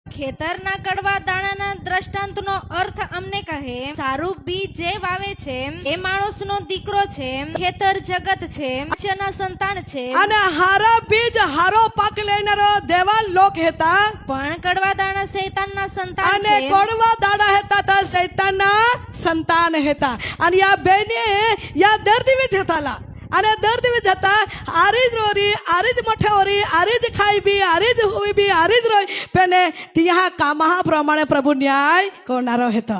ખેતરના કડવા દાણાના દ્રષ્ટાંતનો અર્થ અમને કહે, સારું બીજ જે વાવે છે એ માણસનો દીકરો છે, ખેતર જગત છે, મનુષ્યના સંતાન છે, અને હારા બીજ હારો પાક લેનારો દેવા લોક હતા, પણ કડવા દાણા શૈતાનના સંતાન અને છે. કોડવા દાડા હતા તા શૈતાનના સંતાન હતા. અને યા બેને યા દર્દી વિચ હતાલા, અને દર્દ વિચ હતા, આરીજ રોરી આરીજ મઠે ઓરી આરીજ ખાઈ બી આરીજ હોઈ બી આરીજ રોઈ પેને ત્યાં કામા પ્રમાણે પ્રભુ ન્યાય કોનારો હતો.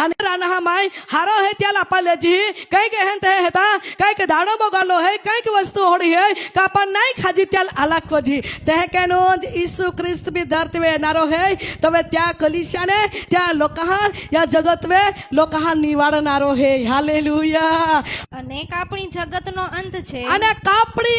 અને રાના માય હારો હે ત્યાં લાપા લેજી કઈક હેન તે હતા, કઈક દાડો બગાલો હે, કઈક વસ્તુ હોડી હે કાપા નહીં ખાજી ત્યાં આલાક કોજી તે કેનો જ ઈસુ ખ્રિસ્ત બી ધરતી વે નારો હે. તમે ત્યાં કલિસિયાને ત્યાં લોકહાન યા જગત વે લોકહાન નિવાડનારો હે. હાલેલુયા. અને કાપણી જગતનો અંત છે, અને કાપड़ी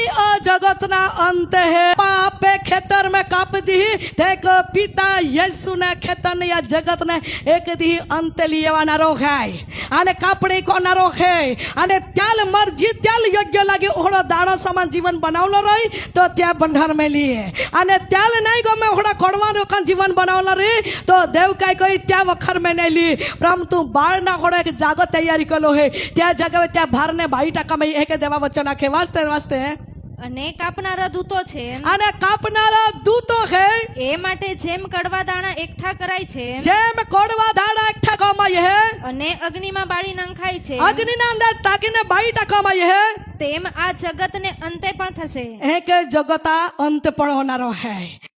जगतना अंत है. पापे खेतर में कापजी देख पिता यीशु ने खेतर ने या जगत ने एक दी अंत लियवाना रोखाय, અને કાપડી કોનારો હે. અને ત્યાલ મરજી ત્યાલ યોગ્ય લાગે ઓહડો દાણો સમાન જીવન બનાવલો રહી તો ત્યાં બંધાર મેલી, અને ત્યાલ નહીં ગમે ઓહડા કોડવાનો કાન જીવન બનાવલો રહી તો દેવ કાઈ કોઈ ત્યાં વખર મેં નહીં લી. પરંતુ બાળ ના હોડે એક જાગો તૈયારી કલો હે ત્યાં જગાવે ત્યાં ભાર ને 22% માં એક દેવા વચ્ચે નાખે. વાસ્તે વાસ્તે અને કાપનારા દૂતો છે, અને કાપનારા દૂતો હે. એ માટે જેમ કડવા દાણા એકઠા કરાય છે, જેમ કોડવા દાડા એકઠા કમાય હે અને અગ્નિમાં બાળી નંખાય છે, અગ્નિના અંદર ટાકીને 22% કમાય હે, તેમ આ જગતને અંતે પણ થશે. એક જગતા અંત પણ હોનારો હે.